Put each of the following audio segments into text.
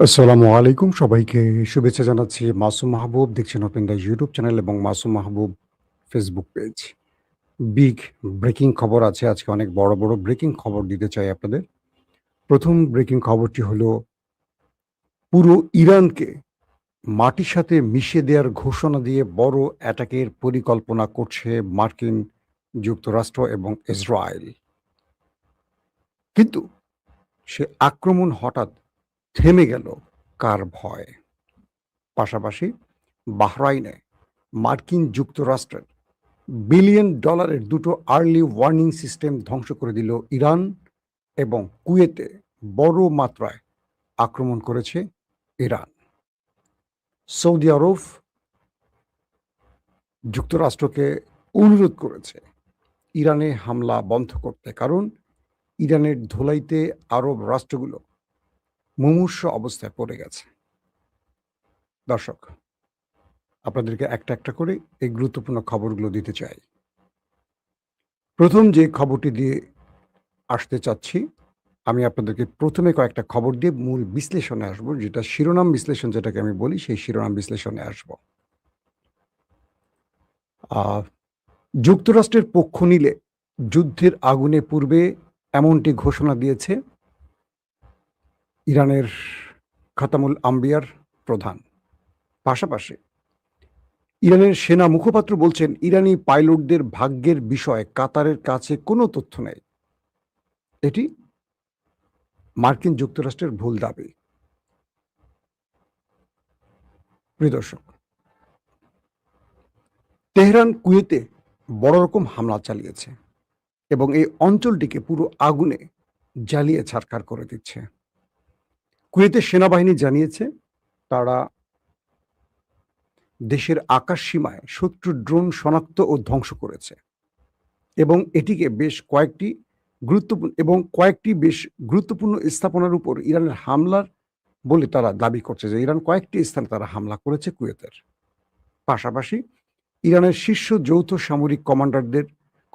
আসসালামু আলাইকুম। সবাইকে শুভেচ্ছা জানাচ্ছি। মাসুম মাহবুব দেখছেন ওপেন দ্য ইউটিউব চ্যানেল এবং মাসুম মাহবুব ফেসবুক পেজ। বিগ ব্রেকিং খবর আছে আজকে, অনেক বড়, বড় ব্রেকিং খবর দিতে চাই আপনাদের। ১ম ব্রেকিং খবরটি হলো পুরো ইরানকে মাটির সাথে মিশিয়ে দেওয়ার ঘোষণা দিয়ে বড় অ্যাটাকের পরিকল্পনা করছে মার্কিন যুক্তরাষ্ট্র এবং ইসরায়েল। কিন্তু সে আক্রমণ হঠাৎ থেমে গেল কার ভয়ে? পাশাপাশি বাহরাইনে মার্কিন যুক্তরাষ্ট্রের বিলিয়ন ডলারের দুটো আর্লি ওয়ার্নিং সিস্টেম ধ্বংস করে দিল ইরান, এবং কুয়েতে বড় মাত্রায় আক্রমণ করেছে ইরান। সৌদি আরব যুক্তরাষ্ট্রকে অনুরোধ করেছে ইরানে হামলা বন্ধ করতে, কারণ ইরানের ধোলাইতে আরব রাষ্ট্রগুলো মুমূর্ষ অবস্থায় পড়ে গেছে। দর্শক, আপনাদেরকে একটা একটা করে এই গুরুত্বপূর্ণ খবরগুলো দিতে চাই। প্রথম যে খবরটি দিয়ে আসতে চাচ্ছি, আমি আপনাদেরকে প্রথমে কয়েকটা খবর দিয়ে মূল বিশ্লেষণে আসবো, যেটা শিরোনাম বিশ্লেষণ যেটাকে আমি বলি, সেই শিরোনাম বিশ্লেষণে আসবো। যুক্তরাষ্ট্রের পক্ষ নিলে যুদ্ধের আগুনে পূর্বে এমনটি ঘোষণা দিয়েছে ইরানের খাতামুল আম্বিয়ার প্রধান। পাশাপাশি ইরানের সেনা মুখপাত্র বলছেন ইরানি পাইলটদের ভাগ্যের বিষয়ে কাতারের কাছে কোনো তথ্য নেই। এটি মার্কিন যুক্তরাষ্ট্রের ভুল দাবি। প্রিয় দর্শক, তেহরান কুয়েতে বড় রকম হামলা চালিয়েছে এবং এই অঞ্চলটিকে পুরো আগুনে জ্বালিয়ে ছারখার করে দিচ্ছে। কুয়েতের সেনাবাহিনী জানিয়েছে তারা দেশের আকাশ সীমায় শত্রুর ড্রোন শনাক্ত ও ধ্বংস করেছে এবং এটিকে বেশ গুরুত্বপূর্ণ স্থাপনার উপর ইরানের হামলার বলে তারা দাবি করছে যে ইরান কয়েকটি স্থানে তারা হামলা করেছে কুয়েতের। পাশাপাশি ইরানের শীর্ষ যৌথ সামরিক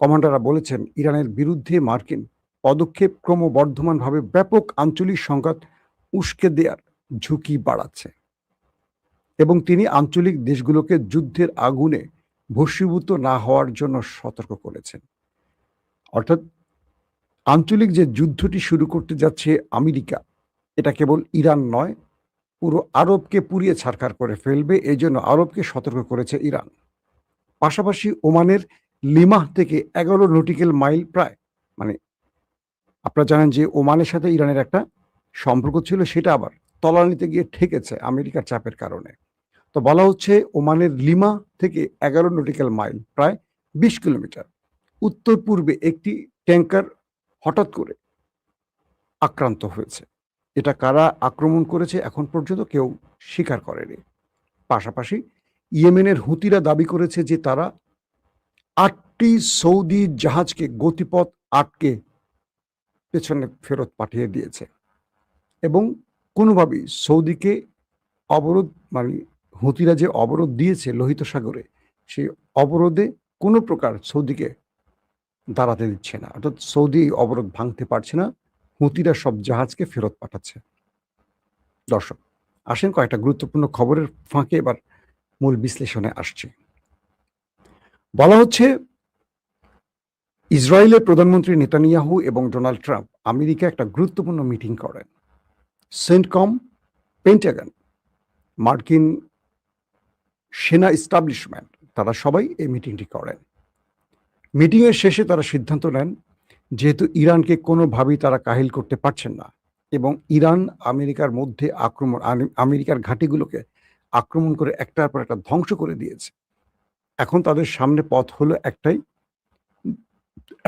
কমান্ডাররা বলেছেন ইরানের বিরুদ্ধে মার্কিন পদক্ষেপ ক্রমবর্ধমানভাবে ব্যাপক আঞ্চলিক সংঘাত উস্কে দেওয়ার ঝুঁকি বাড়াচ্ছে এবং তিনি আঞ্চলিক দেশগুলোকে যুদ্ধের আগুনে ভস্মীভূত না হওয়ার জন্য সতর্ক করেছেন। অর্থাৎ আঞ্চলিক যে যুদ্ধটি শুরু করতে যাচ্ছে আমেরিকা, এটা কেবল ইরান নয়, পুরো আরবকে পুড়িয়ে ছারখার করে ফেলবে, এই জন্য আরবকে সতর্ক করেছে ইরান। পাশাপাশি ওমানের লিমাহ থেকে ১১ নটিক্যাল মাইল প্রায়, মানে আপনারা জানেন যে ওমানের সাথে ইরানের একটা সম্পর্ক ছিল, সেটা আবার তলানিতে গিয়ে ঠেকেছে আমেরিকার চাপের কারণে। তো বলা হচ্ছে ওমানের লিমা থেকে ১১ নটিক্যাল মাইল প্রায় ২০ কিলোমিটার উত্তর পূর্বে একটি ট্যাঙ্কার হঠাৎ করে আক্রান্ত হয়েছে। এটা কারা আক্রমণ করেছে এখন পর্যন্ত কেউ স্বীকার করেনি। পাশাপাশি ইয়েমেনের হুতিরা দাবি করেছে যে তারা ৮টি সৌদি জাহাজকে গতিপথ আটকে পেছনে ফেরত পাঠিয়ে দিয়েছে এবং কোনোভাবেই সৌদিকে অবরোধ, মানে হুতিরা যে অবরোধ দিয়েছে লোহিত সাগরে, সেই অবরোধে কোনো প্রকার সৌদিকে দাঁড়াতে দিচ্ছে না। অর্থাৎ সৌদি এই অবরোধ ভাঙতে পারছে না, হুতিরা সব জাহাজকে ফেরত পাঠাচ্ছে। দর্শক, আসেন কয়েকটা গুরুত্বপূর্ণ খবরের ফাঁকে এবার মূল বিশ্লেষণে আসছে। বলা হচ্ছে ইসরায়েলের প্রধানমন্ত্রী নেতানিয়াহু এবং ডোনাল্ড ট্রাম্প আমেরিকা একটা গুরুত্বপূর্ণ মিটিং করেন। সেন্টকম, পেন্টাগন, মার্কিন সেনা এস্টাবলিশমেন্ট, তারা সবাই এই মিটিংটি করেন। মিটিংয়ের শেষে তারা সিদ্ধান্ত নেন যেহেতু ইরানকে কোনোভাবেই তারা কাহিল করতে পারছেন না এবং ইরান আমেরিকার মধ্যে আমেরিকার ঘাঁটিগুলোকে আক্রমণ করে একটার পর একটা ধ্বংস করে দিয়েছে, এখন তাদের সামনে পথ হলো একটাই,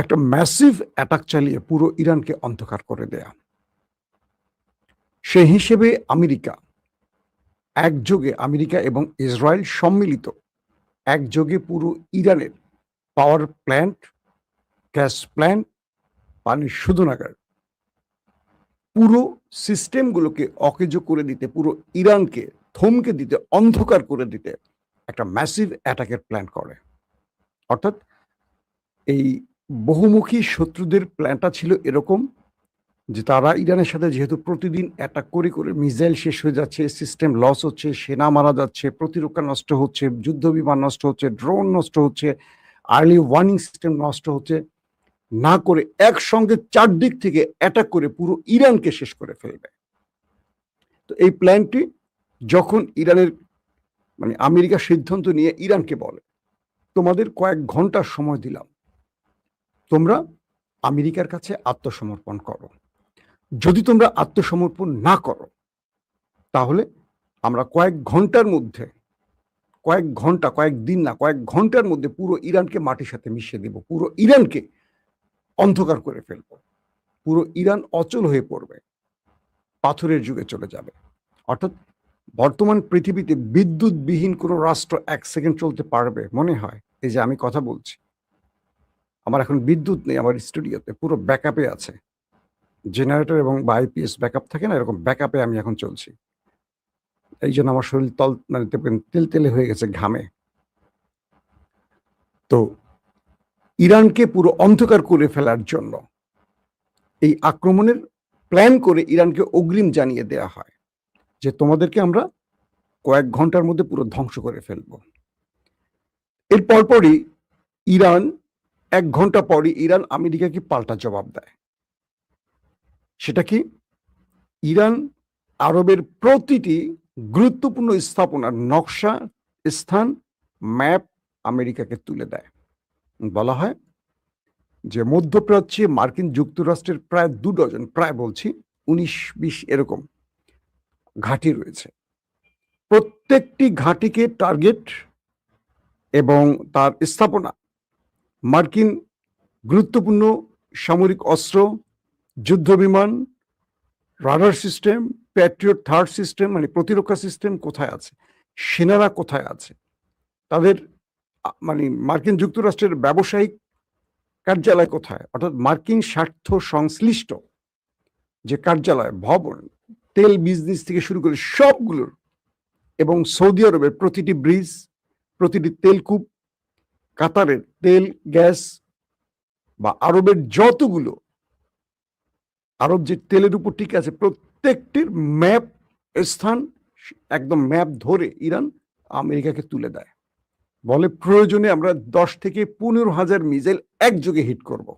একটা ম্যাসিভ অ্যাটাক চালিয়ে পুরো ইরানকে অন্ধকার করে দেয়া। সেই হিসেবে আমেরিকা এবং ইসরায়েল সম্মিলিত একযোগে পুরো ইরানের পাওয়ার প্ল্যান্ট, গ্যাস প্ল্যান্ট, পানির শোধনাগার, পুরো সিস্টেমগুলোকে অকেজো করে দিতে, পুরো ইরানকে থমকে দিতে, অন্ধকার করে দিতে একটা ম্যাসিভ অ্যাটাকের প্ল্যান করে। অর্থাৎ এই বহুমুখী শত্রুদের প্ল্যানটা ছিল এরকম যে তারা ইরানের সাথে যেহেতু প্রতিদিন অ্যাটাক করে করে মিসাইল শেষ হয়ে যাচ্ছে, সিস্টেম লস হচ্ছে, সেনা মারা যাচ্ছে, প্রতিরক্ষা নষ্ট হচ্ছে, যুদ্ধ বিমান নষ্ট হচ্ছে, ড্রোন নষ্ট হচ্ছে, আর্লি ওয়ার্নিং সিস্টেম নষ্ট হচ্ছে, না করে একসঙ্গে চারদিক থেকে অ্যাটাক করে পুরো ইরানকে শেষ করে ফেলবে। তো এই প্ল্যানটি যখন ইরানের মানে আমেরিকা সিদ্ধান্ত নিয়ে ইরানকে বলে, তোমাদের কয়েক ঘন্টার সময় দিলাম, তোমরা আমেরিকার কাছে আত্মসমর্পণ করো। যদি তোমরা আত্মসমর্পণ না করো তাহলে আমরা কয়েক ঘন্টার মধ্যে, কয়েক ঘন্টা, কয়েকদিন না, কয়েক ঘন্টার মধ্যে পুরো ইরানকে মাটির সাথে মিশিয়ে দেব, পুরো ইরানকে অন্ধকার করে ফেলবো, পুরো ইরান অচল হয়ে পড়বে, পাথরের যুগে চলে যাবে। অর্থাৎ বর্তমান পৃথিবীতে বিদ্যুৎবিহীন কোনো রাষ্ট্র 1 সেকেন্ড চলতে পারবে মনে হয়? এই যে আমি কথা বলছি, আমার এখন বিদ্যুৎ নেই, আমার স্টুডিওতে পুরো ব্যাকআপে আছে, জেনারেটর এবং বা আইপিএস ব্যাকআপ থাকে না, এরকম ব্যাকআপে আমি এখন চলছি। এই জন্য আমার শরীর মানে তেলতেলে হয়ে গেছে ঘামে। তো ইরানকে পুরো অন্ধকার করে ফেলার জন্য এই আক্রমণের প্ল্যান করে ইরানকে অগ্রিম জানিয়ে দেয়া হয় যে তোমাদেরকে আমরা কয়েক ঘন্টার মধ্যে পুরো ধ্বংস করে ফেলব। এর পরপরই ইরান 1 ঘন্টা পরই ইরান আমেরিকাকে পাল্টা জবাব দেয়। সেটা কি? ইরান আরবের প্রতিটি গুরুত্বপূর্ণ স্থাপনার নকশা, স্থান, ম্যাপ আমেরিকাকে তুলে দেয়। বলা হয় যে মধ্যপ্রাচ্যে মার্কিন যুক্তরাষ্ট্রের প্রায় 2 ডজন, প্রায় বলছি 19-20 এরকম ঘাঁটি রয়েছে। প্রত্যেকটি ঘাঁটিকে টার্গেট এবং তার স্থাপনা মার্কিন গুরুত্বপূর্ণ সামরিক অস্ত্র, যুদ্ধ বিমান, radar system, Patriot third system মানে প্রতিরক্ষা সিস্টেম কোথায় আছে, সেনারা কোথায় আছে, তাদের মানে মার্কিন যুক্তরাষ্ট্রের ব্যবসায়িক কার্যালয় কোথায়, অর্থাৎ মার্কিন স্বার্থ সংশ্লিষ্ট যে কার্যালয়, ভবন, তেল বিজনেস থেকে শুরু করে সবগুলোর, এবং সৌদি আরবের প্রতিটি ব্রিজ, প্রতিটি তেলকূপ, কাতারের তেল গ্যাস বা আরবের যতগুলো আরব যে তেলের উপর টিকে আছে প্রত্যেকটির ম্যাপ, স্থান, একদম ম্যাপ ধরে ইরান আমেরিকাকে তুলে দেয়। বলে প্রয়োজনে আমরা 10 থেকে 15,000 মিসাইল একযোগে হিট করব।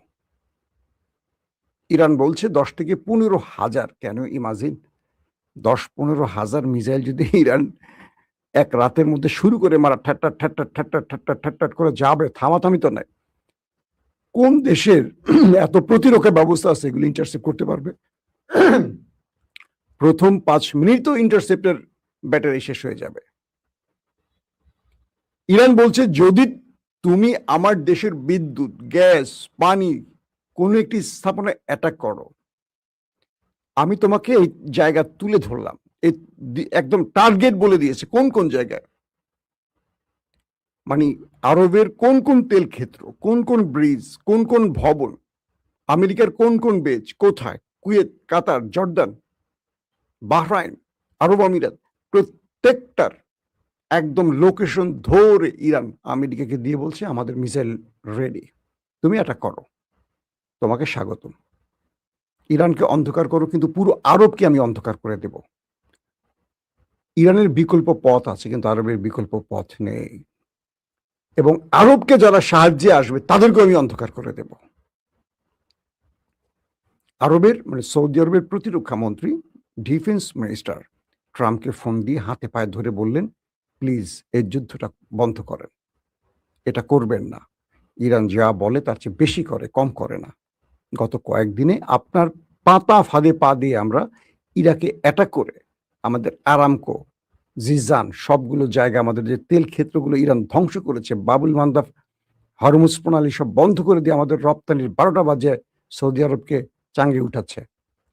ইরান বলছে 10 থেকে 15,000। কেন? ইমাজিন 10-15,000 মিসাইল যদি ইরান এক রাতের মধ্যে শুরু করে মারা, ঠাট্টাট ঠাট্টাট ঠাট্টাট ঠাট্টাট ঠাট্টাট করে যাবে, থামাথামি তো নাই। কোন দেশের এত প্রতিরক্ষা ব্যবস্থা আছে এগুলো ইন্টারসেপ্ট করতে পারবে? প্রথম 5 মিনিট তো ইন্টারসেপ্টের ব্যাটারি শেষ হয়ে যাবে। ইরান বলছে যদি তুমি আমার দেশের বিদ্যুৎ, গ্যাস, পানি কোন একটি স্থাপনায় অ্যাটাক করো, আমি তোমাকে এই জায়গা তুলে ধরলাম। একদম টার্গেট বলে দিয়েছে কোন কোন জায়গায়, মানে আরবের কোন কোন তেল ক্ষেত্র, কোন কোন ব্রিজ, কোন কোন ভবন, আমেরিকার কোন কোন বেজ কোথায়, কুয়েত, কাতার, জর্দান, বাহরাইন, আরব আমিরাত, প্রত্যেকটার একদম লোকেশন ধরে ইরান আমেরিকাকে দিয়ে বলছে আমাদের মিসাইল রেডি, তুমি এটা করো, তোমাকে স্বাগতম। ইরানকে অন্ধকার করো, কিন্তু পুরো আরবকে আমি অন্ধকার করে দেব। ইরানের বিকল্প পথ আছে, কিন্তু আরবের বিকল্প পথ নেই, এবং আরবকে যারা সাহায্যে আসবে তাদেরকে আমি অন্ধকার করে দেব। আরবের মানে সৌদি আরবের প্রতিরক্ষা মন্ত্রী, ডিফেন্স মিনিস্টার ট্রাম্পকে ফোন দিয়ে হাতে পায়ে ধরে বললেন, প্লিজ এই যুদ্ধটা বন্ধ করেন, এটা করবেন না। ইরান যা বলে তার চেয়ে বেশি করে, কম করে না। গত কয়েকদিনে আপনার পাতা ফাঁদে পা দিয়ে আমরা ইরাকে অ্যাটাক করে আমাদের আরামকো, জিজান সবগুলো জায়গা, আমাদের যে তেল ক্ষেত্রগুলো ইরান ধ্বংস করেছে, বাবুল মান্দাব, হরমুজ প্রণালী সব বন্ধ করে দিয়ে আমাদের রপ্তানির 12টা বাজে সৌদি আরবকে চাঙ্গে উঠাচ্ছে।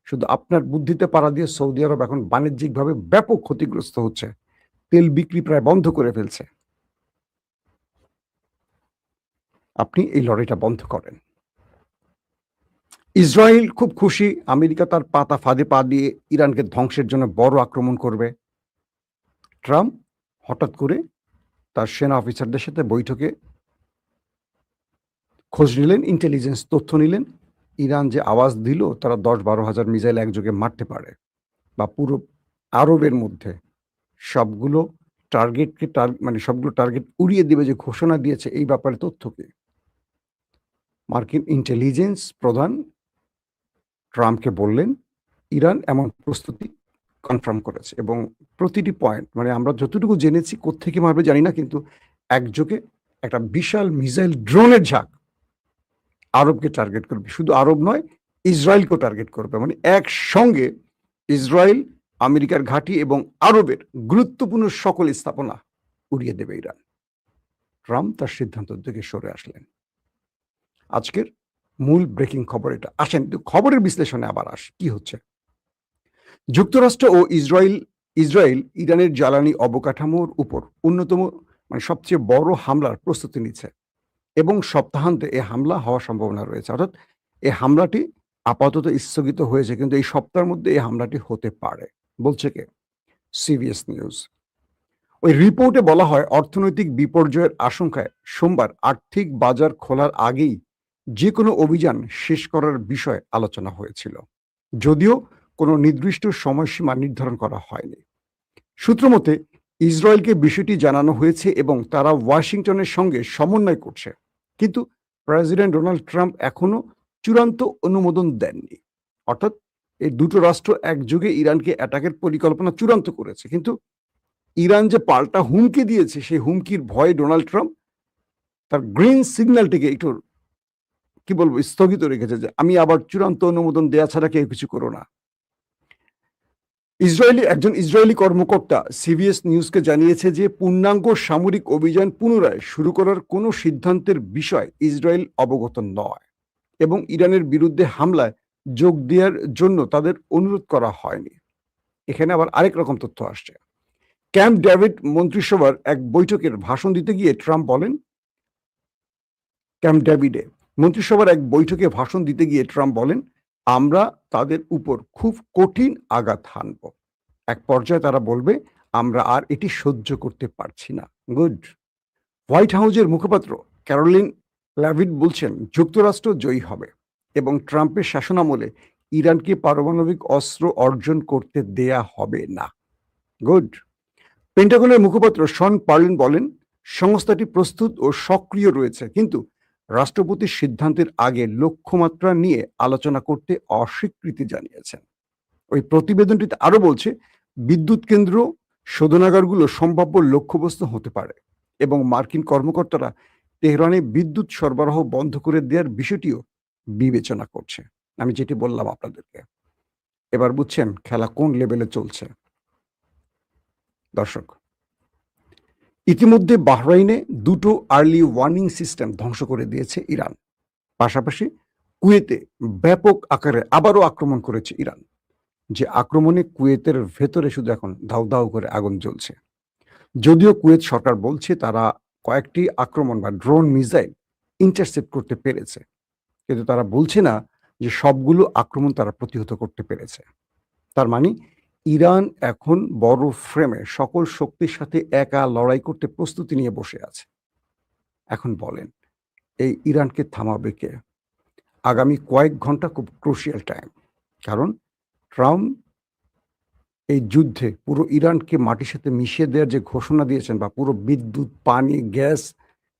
শুধু আপনার বুদ্ধিতে পাড়া দিয়ে সৌদি আরব এখন বাণিজ্যিকভাবে ব্যাপক ক্ষতিগ্রস্ত হচ্ছে, তেল বিক্রি প্রায় বন্ধ করে ফেলছে। আপনি এই লড়াইটা বন্ধ করেন। ইসরায়েল খুব খুশি, আমেরিকা তার পাতা ফাঁদে পা দিয়ে ইরানকে ধ্বংসের জন্য বড় আক্রমণ করবে। ট্রাম্প হঠাৎ করে তার সেনা অফিসারদের সাথে বৈঠকে খোঁজ নিলেন, ইন্টেলিজেন্স তথ্য নিলেন, ইরান যে আওয়াজ দিল তারা ১০-১২ হাজার মিসাইল একযোগে মারতে পারে বা পুরো আরবের মধ্যে সবগুলো মানে সবগুলো টার্গেট উড়িয়ে দিবে যে ঘোষণা দিয়েছে, এই ব্যাপারে তথ্য কি? মার্কিন ইন্টেলিজেন্স প্রধান ট্রাম্পকে বললেন ইরান এমন প্রস্তুতি কনফার্ম করেছে এবং প্রতিটি পয়েন্ট মানে আমরা যতটুকু জেনেছি কোত্থেকে মারবে জানি না, কিন্তু একযোগে একটা বিশাল মিসাইল ড্রোনের ঝাঁক আরবকে টার্গেট করবে। শুধু আরব নয়, ইসরায়েলকেও টার্গেট করবে। মানে একসঙ্গে ইসরায়েল, আমেরিকার ঘাঁটি এবং আরবের গুরুত্বপূর্ণ সকল স্থাপনা উড়িয়ে দেবে ইরান। ট্রাম্প তার সিদ্ধান্ত থেকে সরে আসলেন। আজকের মূল ব্রেকিং খবর এটা। আসেন খবরের বিশ্লেষণে আবার কি হচ্ছে। যুক্তরাষ্ট্র ও ইসরায়েল ইরানের জ্বালানি অবকাঠামোর উপর অন্যতম মানে সবচেয়ে বড় হামলার প্রস্তুতি নিচ্ছে এবং সপ্তাহান্তে এই হামলা হওয়ার সম্ভাবনা রয়েছে। অর্থাৎ এই হামলাটি আপাতত স্থগিত হয়েছে, কিন্তু এই সপ্তাহের মধ্যে এই হামলাটি হতে পারে, বলছে কে? CBS news. ওই রিপোর্টে বলা হয় অর্থনৈতিক বিপর্যয়ের আশঙ্কায় সোমবার আর্থিক বাজার খোলার আগেই যে কোনো অভিযান শেষ করার বিষয়ে আলোচনা হয়েছিল, যদিও কোনো নির্দিষ্ট সময়সীমা নির্ধারণ করা হয়নি। সূত্রমতে ইসরায়েলকে বিষয়টি জানানো হয়েছে এবং তারা ওয়াশিংটনের সঙ্গে সমন্বয় করছে, কিন্তু প্রেসিডেন্ট ডোনাল্ড ট্রাম্প এখনো চূড়ান্ত অনুমোদন দেননি। অর্থাৎ এই দুটো রাষ্ট্র একযোগে ইরানকে অ্যাটাকের পরিকল্পনা চূড়ান্ত করেছে, কিন্তু ইরান যে পাল্টা হুমকি দিয়েছে সেই হুমকির ভয়ে ডোনাল্ড ট্রাম্প তার গ্রিন সিগন্যালটিকে একটু কি বলবো স্থগিত রেখেছে, যে আমি আবার চূড়ান্ত অনুমোদন দেওয়া ছাড়া কেউ কিছু করো না। একজন ইসরায়েলি কর্মকর্তা সিবিএস নিউজকে জানিয়েছে যে পূর্ণাঙ্গ সামরিক অভিযান পুনরায় শুরু করার কোনো সিদ্ধান্তের বিষয় ইসরায়েল অবগত নয় এবং ইরানের বিরুদ্ধে হামলায় যোগ দেওয়ার জন্য তাদের অনুরোধ করা হয়নি। এখানে আবার আরেক রকম তথ্য আসছে। ক্যাম্প ডেভিড মন্ত্রিসভার এক বৈঠকের ভাষণ দিতে গিয়ে ট্রাম্প বলেন ক্যাম্প ডেভিডে মন্ত্রিসভার এক বৈঠকে ভাষণ দিতে গিয়ে ট্রাম্প বলেন আমরা তাদের উপর খুব কঠিন আঘাত হানব। এক পর্যায়ে তারা বলবে আমরা আর এটি সহ্য করতে পারছি না। গুড। হোয়াইট হাউসের মুখপাত্র ক্যারোলিন ল্যাভিট বলছেন যুক্তরাষ্ট্র জয়ী হবে এবং ট্রাম্পের শাসনামলে ইরানকে পারমাণবিক অস্ত্র অর্জন করতে দেয়া হবে না। গুড। পেন্টাগনের মুখপাত্র শন পার্লিন বলেন সংস্থাটি প্রস্তুত ও সক্রিয় রয়েছে, কিন্তু রাষ্ট্রপতির সিদ্ধান্তের আগে লক্ষ্যমাত্রা নিয়ে আলোচনা করতে অস্বীকৃতি জানিয়েছেন। ওই প্রতিবেদনটিতে আরো বলছে বিদ্যুৎ কেন্দ্র, শোধনাগারগুলো সম্ভাব্য লক্ষ্যবস্তু হতে পারে এবং মার্কিন কর্মকর্তারা তেহরানে বিদ্যুৎ সরবরাহ বন্ধ করে দেওয়ার বিষয়টিও বিবেচনা করছে। আমি যেটি বললাম আপনাদেরকে, এবার বুঝছেন খেলা কোন লেভেলে চলছে। দর্শক, ইতিমধ্যে বাহরাইনে দুটো আর্লি ওয়ার্নিং সিস্টেম ধ্বংস করে দিয়েছে ইরান। পাশাপাশি কুয়েতে ব্যাপক আকারে আবারও আক্রমণ করেছে ইরান, যে আক্রমণে কুয়েতের ভেতরে শুধু এখন দাউ দাউ করে আগুন জ্বলছে। যদিও কুয়েত সরকার বলছে তারা কয়েকটি আক্রমণ বা ড্রোন মিসাইল ইন্টারসেপ্ট করতে পেরেছে, কিন্তু তারা বলছে না যে সবগুলো আক্রমণ তারা প্রতিহত করতে পেরেছে। তার মানে ইরান এখন বড় ফ্রেমে সকল শক্তির সাথে একা লড়াই করতে প্রস্তুতি নিয়ে বসে আছে। এখন বলেন এই ইরানকে থামাবে কে? আগামী কয়েক ঘন্টা খুব ক্রুশিয়াল টাইম, কারণ ট্রাম্প এই যুদ্ধে পুরো ইরানকে মাটির সাথে মিশিয়ে দেওয়ার যে ঘোষণা দিয়েছেন বা পুরো বিদ্যুৎ, পানি, গ্যাস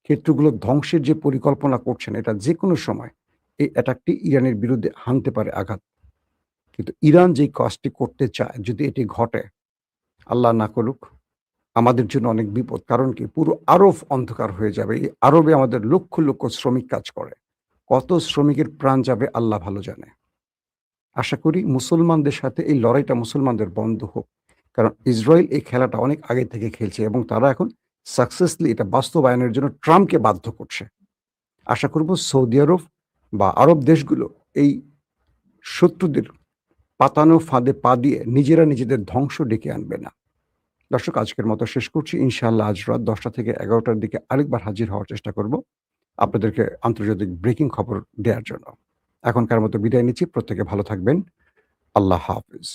ক্ষেত্রগুলো ধ্বংসের যে পরিকল্পনা করছেন, এটা যে কোনো সময় এই অ্যাটাকটি ইরানের বিরুদ্ধে হানতে পারে আঘাত। কিন্তু ইরান যেই কাজটি করতে চায় যদি এটি ঘটে, আল্লাহ না করুক, আমাদের জন্য অনেক বিপদ। কারণ কি পুরো আরব অন্ধকার হয়ে যাবে। এই আরবে আমাদের লক্ষ লক্ষ শ্রমিক কাজ করে, কত শ্রমিকের প্রাণ যাবে আল্লাহ ভালো জানে। আশা করি মুসলমানদের সাথে এই লড়াইটা মুসলমানদের বন্ধ হোক, কারণ ইসরায়েল এই খেলাটা অনেক আগে থেকে খেলছে এবং তারা এখন সাকসেসলি এটা বাস্তবায়নের জন্য ট্রাম্পকে বাধ্য করছে। আশা করব সৌদি আরব বা আরব দেশগুলো এই শত্রুদের পাতানো ফাঁদে পা দিয়ে নিজেরা নিজেদের ধ্বংস ডেকে আনবে না। দর্শক, আজকের মতো শেষ করছি। ইনশাআল্লাহ আজ রাত 10টা থেকে 11টার দিকে আরেকবার হাজির হওয়ার চেষ্টা করব আপনাদেরকে আন্তর্জাতিক ব্রেকিং খবর দেওয়ার জন্য। এখনকার মতো বিদায় নিচ্ছি। প্রত্যেকে ভালো থাকবেন। আল্লাহ হাফিজ।